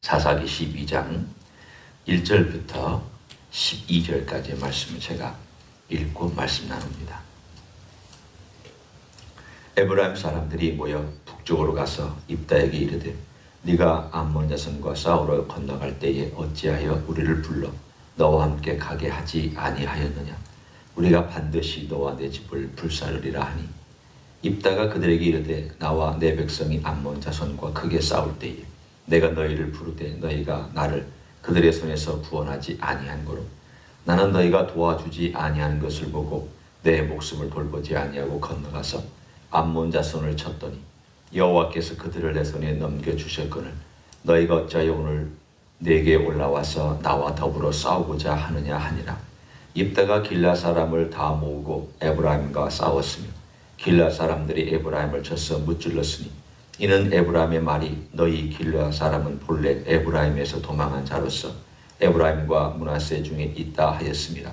사사기 12장 1절부터 12절까지의 말씀을 제가 읽고 말씀 나눕니다. 에브라임 사람들이 모여 북쪽으로 가서 입다에게 이르되 네가 암몬 자손과 싸우러 건너갈 때에 어찌하여 우리를 불러 너와 함께 가게 하지 아니하였느냐. 우리가 반드시 너와 내 집을 불사르리라 하니 입다가 그들에게 이르되 나와 내 백성이 암몬 자손과 크게 싸울 때에 내가 너희를 부르되 너희가 나를 그들의 손에서 구원하지 아니한 고로 나는 너희가 도와주지 아니하는 것을 보고 내 목숨을 돌보지 아니하고 건너가서 암몬 자손을 쳤더니 여호와께서 그들을 내 손에 넘겨주셨거늘 너희가 어찌하여 오늘 내게 올라와서 나와 더불어 싸우고자 하느냐 하니라. 입다가 길라 사람을 다 모으고 에브라임과 싸웠으며 길라 사람들이 에브라임을 쳐서 무찔렀으니 이는 에브라임의 말이 너희 길라 사람은 본래 에브라임에서 도망한 자로서 에브라임과 므낫세 중에 있다 하였습니다.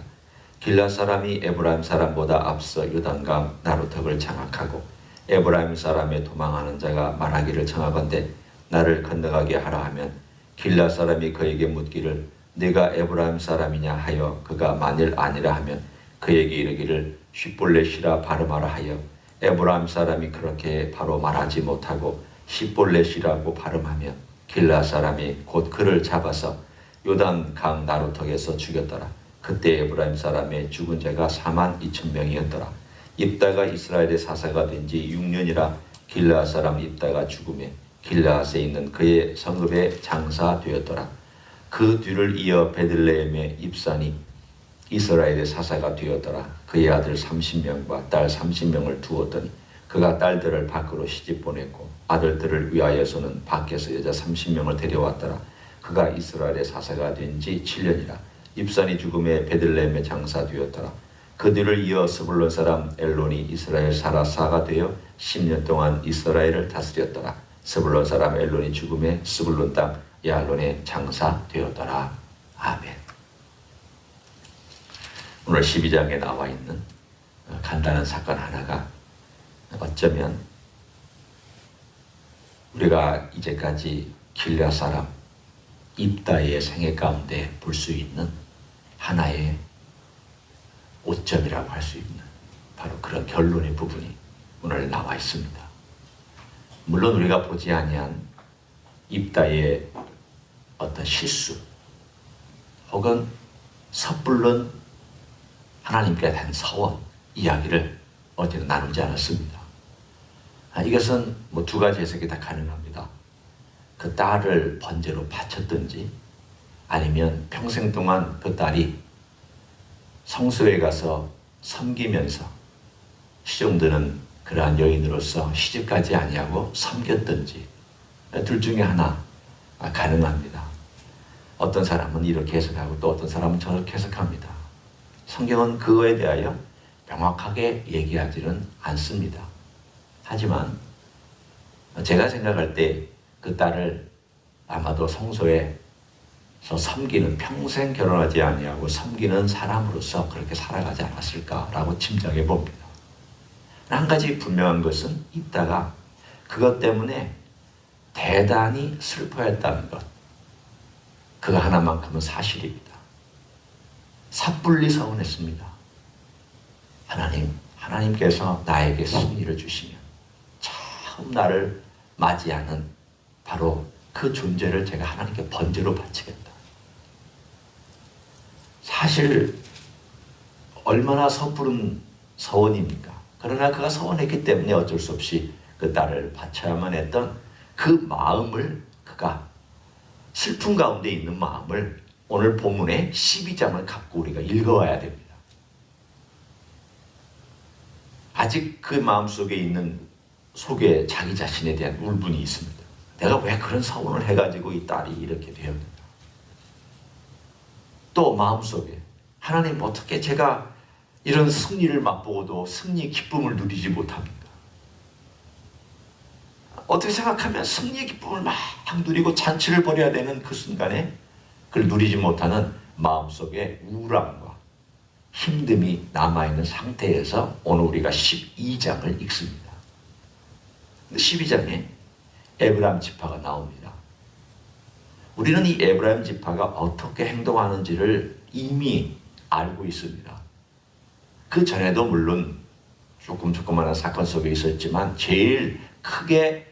길라 사람이 에브라임 사람보다 앞서 요단강 나루턱을 장악하고 에브라임 사람의 도망하는 자가 말하기를 청하건대 나를 건너가게 하라 하면 길라 사람이 그에게 묻기를 네가 에브라임 사람이냐 하여 그가 만일 아니라 하면 그에게 이르기를 쉿볼렛이라 발음하라 하여 에브라임 사람이 그렇게 바로 말하지 못하고 쉿볼렛이라고 발음하며 길라 사람이 곧 그를 잡아서 요단 강 나루턱에서 죽였더라. 그때 에브라임 사람의 죽은 자가 42,000명이었더라. 입다가 이스라엘의 사사가 된 지 6년이라 길라 사람 입다가 죽음에 길라앗에 있는 그의 성읍에 장사되었더라. 그 뒤를 이어 베들레헴의 입산이 이스라엘의 사사가 되었더라. 그의 아들 30명과 딸 30명을 두었더니 그가 딸들을 밖으로 시집 보냈고 아들들을 위하여서는 밖에서 여자 30명을 데려왔더라. 그가 이스라엘의 사사가 된 지 7년이라 입산이 죽음에 베들레헴에 장사되었더라. 그 뒤를 이어 스불론 사람 엘론이 이스라엘 사라사가 되어 10년 동안 이스라엘을 다스렸더라. 스불론 사람 엘론이 죽음에 스불론 땅 야알론에 장사되었더라. 아멘. 오늘 12장에 나와 있는 간단한 사건 하나가 어쩌면 우리가 이제까지 길라 사람 입다의 생애 가운데 볼 수 있는 하나의 오점이라고 할 수 있는 바로 그런 결론의 부분이 오늘 나와 있습니다. 물론 우리가 보지 아니한 입다의 어떤 실수 혹은 섣불른 하나님께 대한 서원 이야기를 어제는 나누지 않았습니다. 이것은 두 가지 해석이 다 가능합니다. 그 딸을 번제로 바쳤든지 아니면 평생 동안 그 딸이 성소에 가서 섬기면서 시종드는 그러한 여인으로서 시집가지 아니하고 섬겼든지 둘 중에 하나 가능합니다. 어떤 사람은 이렇게 해석하고 또 어떤 사람은 저렇게 해석합니다. 성경은 그거에 대하여 명확하게 얘기하지는 않습니다. 하지만 제가 생각할 때 그 딸을 아마도 성소에서 섬기는 평생 결혼하지 아니하고 섬기는 사람으로서 그렇게 살아가지 않았을까라고 짐작해 봅니다. 한 가지 분명한 것은 입다가 그것 때문에 대단히 슬퍼했다는 것. 그거 하나만큼은 사실입니다. 섣불리 서운했습니다. 하나님께서 나에게 승리를 주시면 처음 나를 맞이하는 바로 그 존재를 제가 하나님께 번제로 바치겠다. 사실 얼마나 섣부른 서원입니까? 그러나 그가 서원했기 때문에 어쩔 수 없이 그 딸을 바쳐야만 했던 그 마음을 그가 슬픈 가운데 있는 마음을 오늘 본문의 12장을 갖고 우리가 읽어와야 됩니다. 아직 그 마음속에 있는 속에 자기 자신에 대한 울분이 있습니다. 내가 왜 그런 서운을 해가지고 이 딸이 이렇게 되었는가. 또 마음속에 하나님 어떻게 제가 이런 승리를 맛보고도 승리의 기쁨을 누리지 못합니까? 어떻게 생각하면 승리의 기쁨을 막 누리고 잔치를 벌여야 되는 그 순간에 그걸 누리지 못하는 마음속에 우울함과 힘듦이 남아있는 상태에서 오늘 우리가 12장을 읽습니다. 12장에 에브라임 지파가 나옵니다. 우리는 이 에브라임 지파가 어떻게 행동하는지를 이미 알고 있습니다. 그 전에도 물론 조그마한 사건 속에 있었지만 제일 크게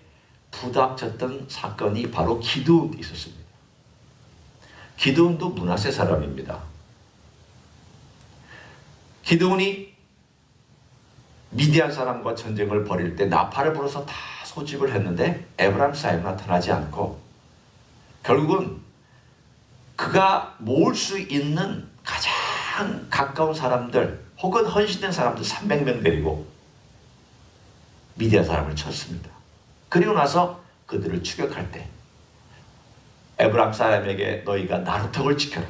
부닥쳤던 사건이 바로 기드온이 있었습니다. 기드온도 므낫세 사람입니다. 기드온이 미디안 사람과 전쟁을 벌일 때 나팔을 불어서 다 소집을 했는데 에브라임 사이에 나타나지 않고 결국은 그가 모을 수 있는 가장 가까운 사람들 혹은 헌신된 사람들 300명 데리고 미디안 사람을 쳤습니다. 그리고 나서 그들을 추격할 때 에브라임 사람에게 너희가 나루턱을 지켜라.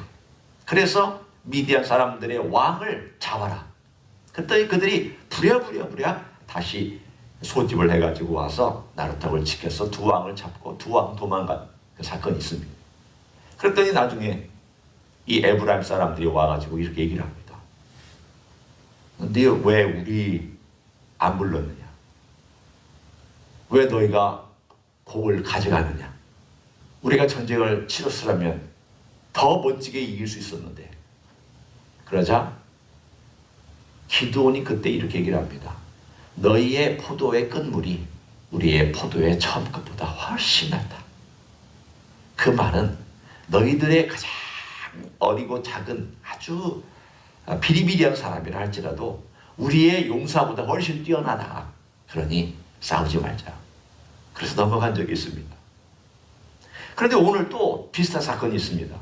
그래서 미디안 사람들의 왕을 잡아라. 그랬더니 그들이 부랴부랴 다시 소집을 해가지고 와서 나루턱을 지켜서 두 왕을 잡고 두 왕 도망간 그 사건이 있습니다. 그랬더니 나중에 이 에브라임 사람들이 와가지고 이렇게 얘기를 합니다. 근데 왜 우리 안 불렀느냐? 왜 너희가 곡을 가져가느냐? 우리가 전쟁을 치렀으라면 더 멋지게 이길 수 있었는데. 그러자 기드온이 그때 이렇게 얘기를 합니다. 너희의 포도의 끝물이 우리의 포도의 처음 것보다 훨씬 낫다. 그 말은 너희들의 가장 어리고 작은 아주 비리비리한 사람이라 할지라도 우리의 용사보다 훨씬 뛰어나다. 그러니 싸우지 말자. 그래서 넘어간 적이 있습니다. 그런데 오늘 또 비슷한 사건이 있습니다.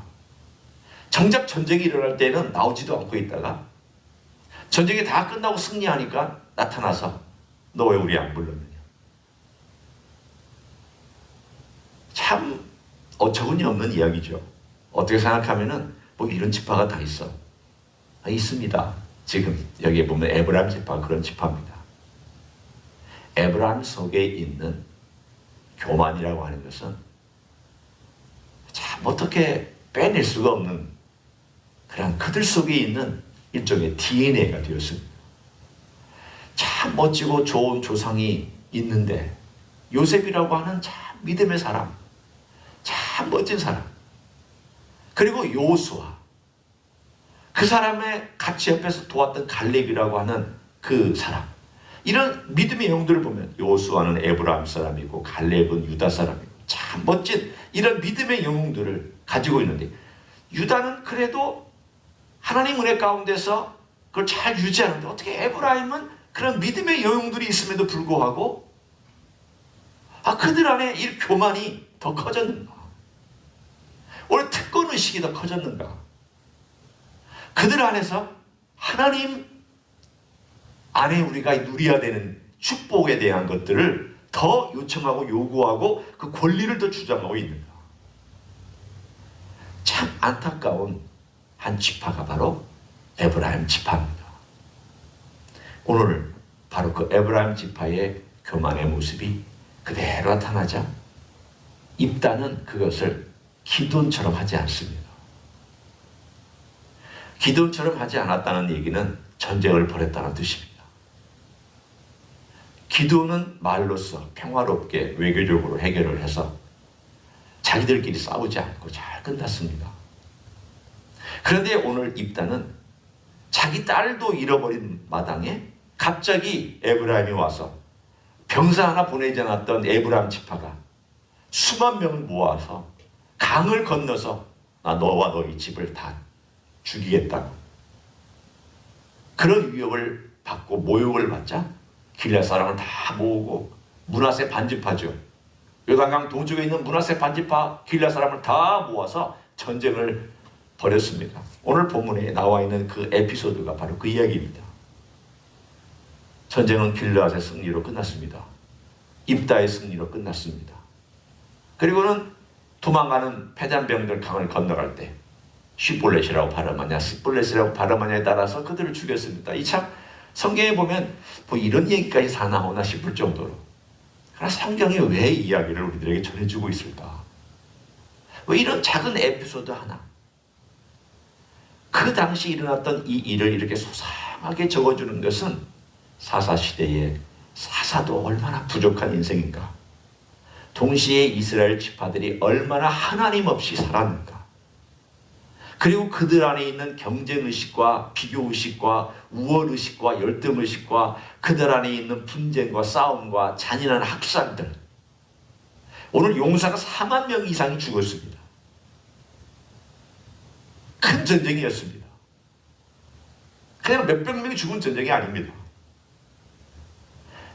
정작 전쟁이 일어날 때는 나오지도 않고 있다가 전쟁이 다 끝나고 승리하니까 나타나서 너 왜 우리 안 불렀느냐. 참 어처구니 없는 이야기죠. 어떻게 생각하면은 뭐 이런 지파가 다 있어. 있습니다. 지금 여기에 보면 에브라임 지파가 그런 지파입니다. 에브라임 속에 있는 교만이라고 하는 것은 참 어떻게 빼낼 수가 없는 그런 그들 속에 있는 일종의 DNA가 되었습니다. 참 멋지고 좋은 조상이 있는데 요셉이라고 하는 참 믿음의 사람, 참 멋진 사람, 그리고 여호수아, 그 사람의 같이 옆에서 도왔던 갈렙이라고 하는 그 사람, 이런 믿음의 영들을 보면 여호수아는 에브라임 사람이고 갈렙은 유다 사람이고 참 멋진 이런 믿음의 영웅들을 가지고 있는데 유다는 그래도 하나님 은혜 가운데서 그걸 잘 유지하는데 어떻게 에브라임은 그런 믿음의 영웅들이 있음에도 불구하고 그들 안에 이 교만이 더 커졌는가? 오늘 특권의식이 더 커졌는가? 그들 안에서 하나님 안에 우리가 누려야 되는 축복에 대한 것들을 더 요청하고 요구하고 그 권리를 더 주장하고 있는가? 참 안타까운 한 지파가 바로 에브라임 지파입니다. 오늘 바로 그 에브라임 지파의 교만의 모습이 그대로 나타나자 입다는 그것을 기드온처럼 하지 않습니다. 기드온처럼 하지 않았다는 얘기는 전쟁을 벌였다는 뜻입니다. 기드온은 말로써 평화롭게 외교적으로 해결을 해서 자기들끼리 싸우지 않고 잘 끝났습니다. 그런데 오늘 입다는 자기 딸도 잃어버린 마당에 갑자기 에브라임이 와서 병사 하나 보내지 않았던 에브라임 지파가 수만 명을 모아서 강을 건너서 너와 너희 집을 다 죽이겠다고 그런 위협을 받고 모욕을 받자 길앗 사람을 다 모으고 므낫세 반지파죠. 요단강 동쪽에 있는 므낫세 반지파 길앗 사람을 다 모아서 전쟁을 벌였습니다. 오늘 본문에 나와 있는 그 에피소드가 바로 그 이야기입니다. 전쟁은 길앗의 승리로 끝났습니다. 입다의 승리로 끝났습니다. 그리고는 도망가는 패잔병들 강을 건너갈 때 시볼렛이라고 발음하냐 스볼렛이라고 발음하냐에 따라서 그들을 죽였습니다. 이 참 성경에 보면 뭐 이런 얘기까지 다 나오나 싶을 정도로, 그러나 성경이 왜 이야기를 우리들에게 전해주고 있을까? 왜 이런 작은 에피소드 하나, 그 당시 일어났던 이 일을 이렇게 소상하게 적어주는 것은 사사시대에 사사도 얼마나 부족한 인생인가, 동시에 이스라엘 지파들이 얼마나 하나님 없이 살았는가. 그리고 그들 안에 있는 경쟁의식과 비교의식과 우월의식과 열등의식과 그들 안에 있는 분쟁과 싸움과 잔인한 학살들. 오늘 용사가 4만 명 이상이 죽었습니다. 큰 전쟁이었습니다. 그냥 몇백 명이 죽은 전쟁이 아닙니다.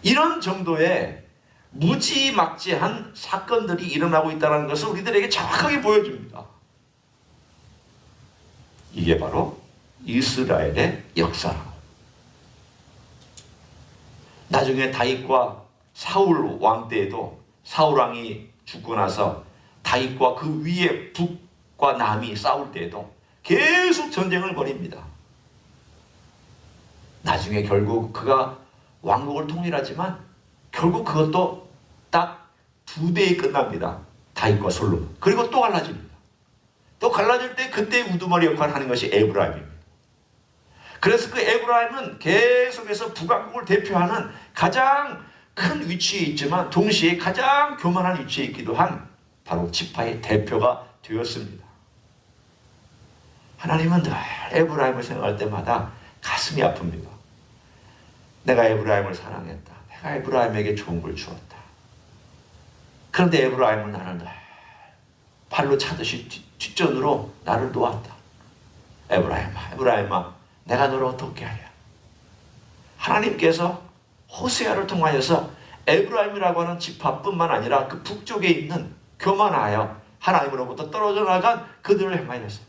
이런 정도의 무지막지한 사건들이 일어나고 있다는 것을 우리들에게 정확하게 보여줍니다. 이게 바로 이스라엘의 역사라고. 나중에 다윗과 사울 왕 때에도 사울 왕이 죽고 나서 다윗과 그 위에 북과 남이 싸울 때에도 계속 전쟁을 벌입니다. 나중에 결국 그가 왕국을 통일하지만 결국 그것도 딱 2대에 끝납니다. 다윗과 솔로몬. 그리고 또 갈라집니다. 또 갈라질 때 그때 우두머리 역할을 하는 것이 에브라임입니다. 그래서 그 에브라임은 계속해서 북왕국을 대표하는 가장 큰 위치에 있지만 동시에 가장 교만한 위치에 있기도 한 바로 지파의 대표가 되었습니다. 하나님은 늘 에브라임을 생각할 때마다 가슴이 아픕니다. 내가 에브라임을 사랑했다. 내가 에브라임에게 좋은 걸 주었다. 그런데 에브라임은 나를 늘 발로 차듯이 뒷전으로 나를 놓았다. 에브라임아, 에브라임아, 내가 너를 어떻게 하랴. 하나님께서 호세아를 통하여서 에브라임이라고 하는 지파뿐만 아니라 그 북쪽에 있는 교만하여 하나님으로부터 떨어져 나간 그들을 향하여서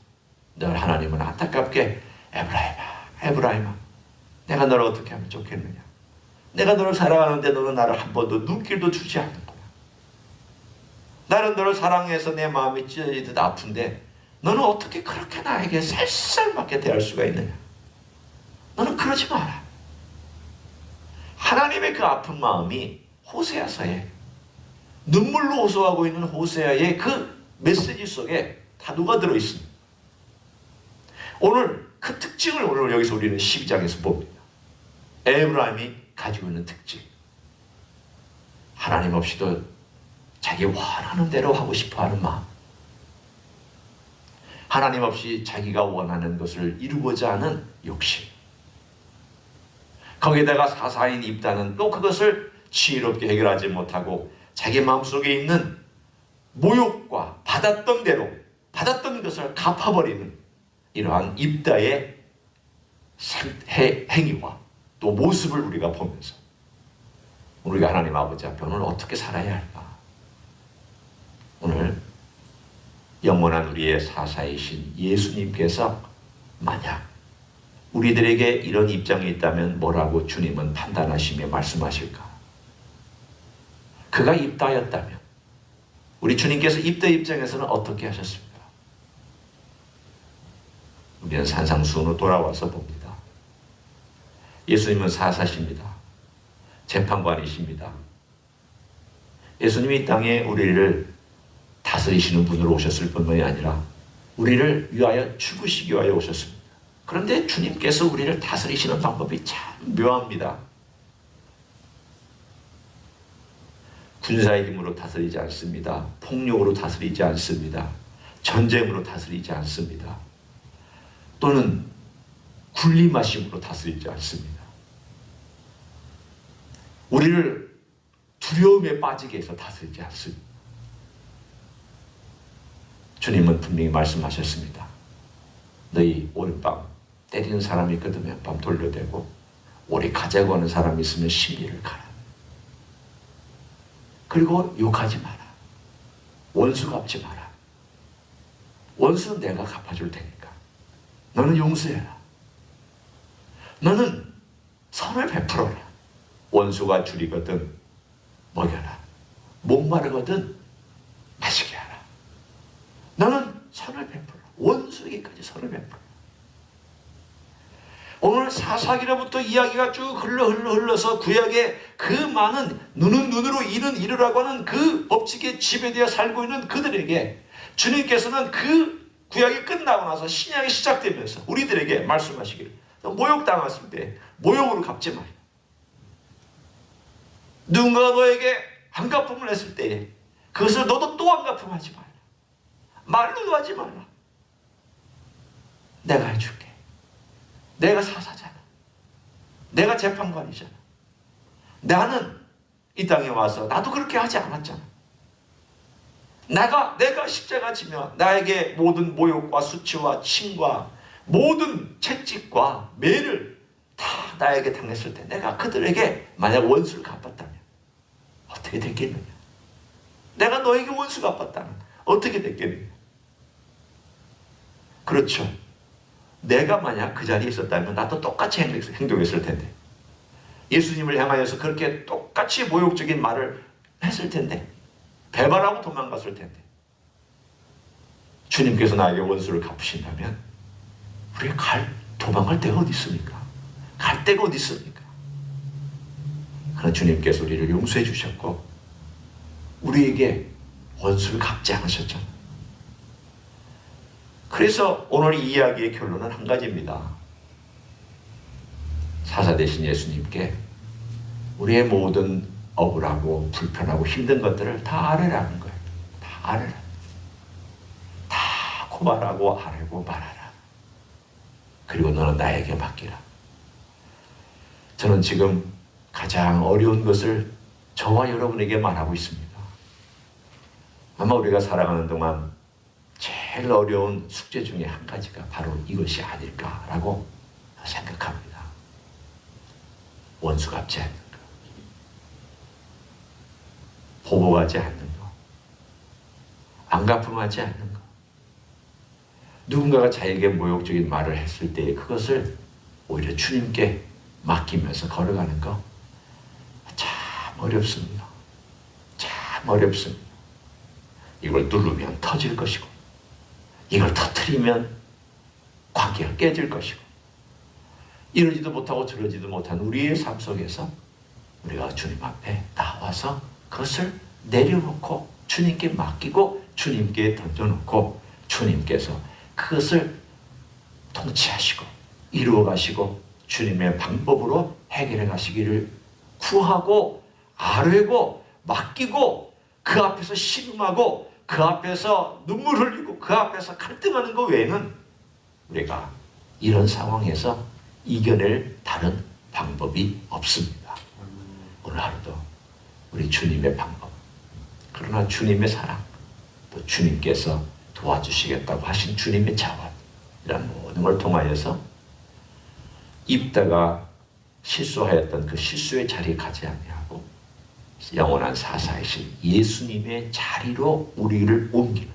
늘 하나님은 안타깝게 에브라임아, 에브라임아, 내가 너를 어떻게 하면 좋겠느냐. 내가 너를 사랑하는데 너는 나를 한 번도 눈길도 주지 않는 거야. 나는 너를 사랑해서 내 마음이 찢어지듯 아픈데 너는 어떻게 그렇게 나에게 살살맞게 대할 수가 있느냐. 너는 그러지 마라. 하나님의 그 아픈 마음이 호세아서에 눈물로 호소하고 있는 호세아의 그 메시지 속에 다 녹아들어 있습니다. 오늘 그 특징을 오늘 여기서 우리는 12장에서 봅니다. 에브라임이 가지고 있는 특징. 하나님 없이도 자기 원하는 대로 하고 싶어하는 마음. 하나님 없이 자기가 원하는 것을 이루고자 하는 욕심. 거기다가 사사인 입다는 또 그것을 지혜롭게 해결하지 못하고 자기 마음속에 있는 모욕과 받았던 대로 받았던 것을 갚아버리는 이러한 입다의 행위와 또 모습을 우리가 보면서 우리가 하나님 아버지 앞에 오늘 어떻게 살아야 할까? 오늘 영원한 우리의 사사이신 예수님께서 만약 우리들에게 이런 입장이 있다면 뭐라고 주님은 판단하시며 말씀하실까? 그가 입다였다면 우리 주님께서 입다 입장에서는 어떻게 하셨습니까? 우리는 산상수훈으로 돌아와서 봅니다. 예수님은 사사십니다. 재판관이십니다. 예수님이 이 땅에 우리를 다스리시는 분으로 오셨을 뿐만이 아니라 우리를 위하여 죽으시기 위하여 오셨습니다. 그런데 주님께서 우리를 다스리시는 방법이 참 묘합니다. 군사의 힘으로 다스리지 않습니다. 폭력으로 다스리지 않습니다. 전쟁으로 다스리지 않습니다. 또는 군림하심으로 다스리지 않습니다. 우리를 두려움에 빠지게 해서 다스리지 않습니다. 주님은 분명히 말씀하셨습니다. 너희 오랫밤 때리는 사람이 있거든 맨밤 돌려대고 오래 가자고 하는 사람이 있으면 심리를 가라. 그리고 욕하지 마라. 원수 갚지 마라. 원수는 내가 갚아줄 테니까 너는 용서해라. 너는 선을 베풀어라. 원수가 줄이거든 먹여라. 목마르거든 마시게 하라. 너는 선을 베풀어라. 원수에게까지 선을 베풀어라. 오늘 사사기로부터 이야기가 쭉 흘러서 구약의 그 많은 눈은 눈으로 이는 이르라고 하는 그 법칙에 지배되어 살고 있는 그들에게 주님께서는 그 구약이 끝나고 나서 신약이 시작되면서 우리들에게 말씀하시기를 모욕당했을 때 모욕으로 갚지 마라. 누군가 너에게 한가품을 했을 때에 그것을 너도 또 갚음하지 말라. 말로도 하지 말라. 내가 해줄게. 내가 사사잖아. 내가 재판관이잖아. 나는 이 땅에 와서 나도 그렇게 하지 않았잖아. 내가 십자가 지며 나에게 모든 모욕과 수치와 침과 모든 채찍과 매를 다 나에게 당했을 때 내가 그들에게 만약 원수를 갚았다면 어떻게 됐겠느냐? 내가 너에게 원수 갚았다면 어떻게 됐겠느냐? 그렇죠. 내가 만약 그 자리에 있었다면 나도 똑같이 행동했을 텐데, 예수님을 향하여서 그렇게 똑같이 모욕적인 말을 했을 텐데, 배반하고 도망갔을 텐데, 주님께서 나에게 원수를 갚으신다면 우리가 도망갈 데가 어디 있습니까? 갈 데가 어디 있습니까? 그러나 주님께서 우리를 용서해 주셨고 우리에게 원수를 갚지 않으셨잖아요. 그래서 오늘 이 이야기의 결론은 한 가지입니다. 사사 되신 예수님께 우리의 모든 억울하고 불편하고 힘든 것들을 다 아뢰라는 거예요. 다 아뢰라. 다 고발하고 아뢰고 말하라. 그리고 너는 나에게 맡기라. 저는 지금 가장 어려운 것을 저와 여러분에게 말하고 있습니다. 아마 우리가 살아가는 동안 제일 어려운 숙제 중에 한 가지가 바로 이것이 아닐까라고 생각합니다. 원수 갚지 않는 것, 보복하지 않는 것, 안 갚음하지 않는 것, 누군가가 자에게 모욕적인 말을 했을 때 그것을 오히려 주님께 맡기면서 걸어가는 것, 참 어렵습니다. 참 어렵습니다. 이걸 누르면 터질 것이고, 이걸 터뜨리면 관계가 깨질 것이고, 이러지도 못하고 저러지도 못한 우리의 삶 속에서 우리가 주님 앞에 나와서 그것을 내려놓고 주님께 맡기고 주님께 던져놓고 주님께서 그것을 통치하시고 이루어 가시고 주님의 방법으로 해결해 가시기를 구하고 아뢰고 맡기고 그 앞에서 신음하고 그 앞에서 눈물 흘리고 그 앞에서 갈등하는 것 외에는 우리가 이런 상황에서 이겨낼 다른 방법이 없습니다. 오늘 하루도 우리 주님의 방법, 그러나 주님의 사랑, 또 주님께서 도와주시겠다고 하신 주님의 자원, 이런 모든 걸 통하여서 입다가 실수하였던 그 실수의 자리에 가지 아니하고 영원한 사사이신 예수님의 자리로 우리를 옮기는,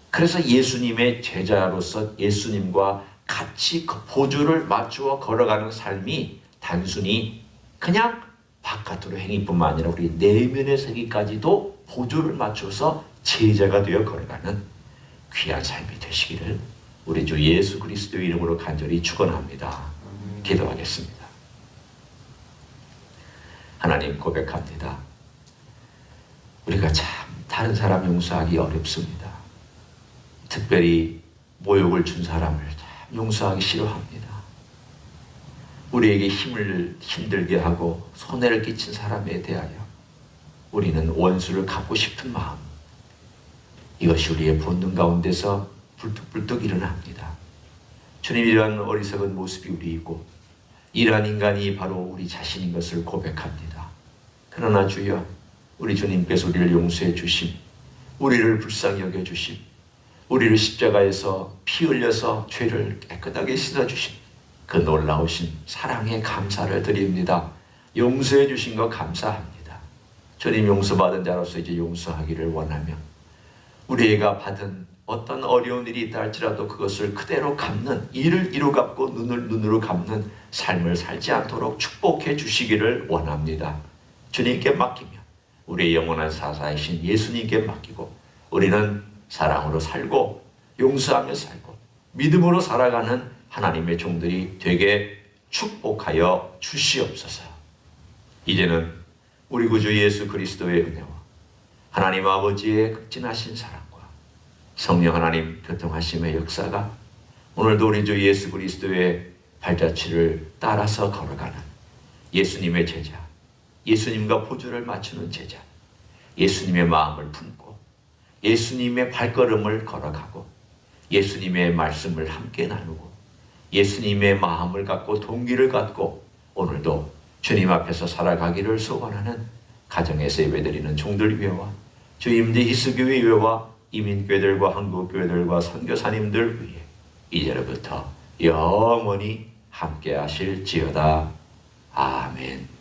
그래서 예수님의 제자로서 예수님과 같이 그 보조를 맞추어 걸어가는 삶이 단순히 그냥 바깥으로 행위뿐만 아니라 우리 내면의 세계까지도 보조를 맞춰서 제자가 되어 걸어가는 귀한 삶이 되시기를 우리 주 예수 그리스도의 이름으로 간절히 축원합니다. 기도하겠습니다. 하나님, 고백합니다. 우리가 참 다른 사람 용서하기 어렵습니다. 특별히 모욕을 준 사람을 참 용서하기 싫어합니다. 우리에게 힘들게 하고 손해를 끼친 사람에 대하여 우리는 원수를 갚고 싶은 마음, 이것이 우리의 본능 가운데서 불뚝불뚝 일어납니다. 주님, 이러한 어리석은 모습이 우리 있고 이러한 인간이 바로 우리 자신인 것을 고백합니다. 그러나 주여, 우리 주님께서 우리를 용서해 주심, 우리를 불쌍히 여겨 주심, 우리를 십자가에서 피 흘려서 죄를 깨끗하게 씻어 주심, 그 놀라우신 사랑에 감사를 드립니다. 용서해 주신 것 감사합니다. 주님, 용서받은 자로서 이제 용서하기를 원하며 우리가 받은 어떤 어려운 일이 있다 할지라도 그것을 그대로 갚는, 이를 이로 갚고 눈을 눈으로 갚는 삶을 살지 않도록 축복해 주시기를 원합니다. 주님께 맡기며 우리의 영원한 사사이신 예수님께 맡기고 우리는 사랑으로 살고 용서하며 살고 믿음으로 살아가는 하나님의 종들이 되게 축복하여 주시옵소서. 이제는 우리 구주 예수 그리스도의 은혜와 하나님 아버지의 극진하신 사랑과 성령 하나님 교통하심의 역사가 오늘도 우리 주 예수 그리스도의 발자취를 따라서 걸어가는 예수님의 제자, 예수님과 보조를 맞추는 제자, 예수님의 마음을 품고 예수님의 발걸음을 걸어가고 예수님의 말씀을 함께 나누고 예수님의 마음을 갖고 동기를 갖고 오늘도 주님 앞에서 살아가기를 소원하는 가정에서 예배드리는 종들 위에와 주임대 희수교회 위에와 이민교회들과 한국교회들과 선교사님들 위에 이제부터 영원히 함께 하실지어다. 아멘.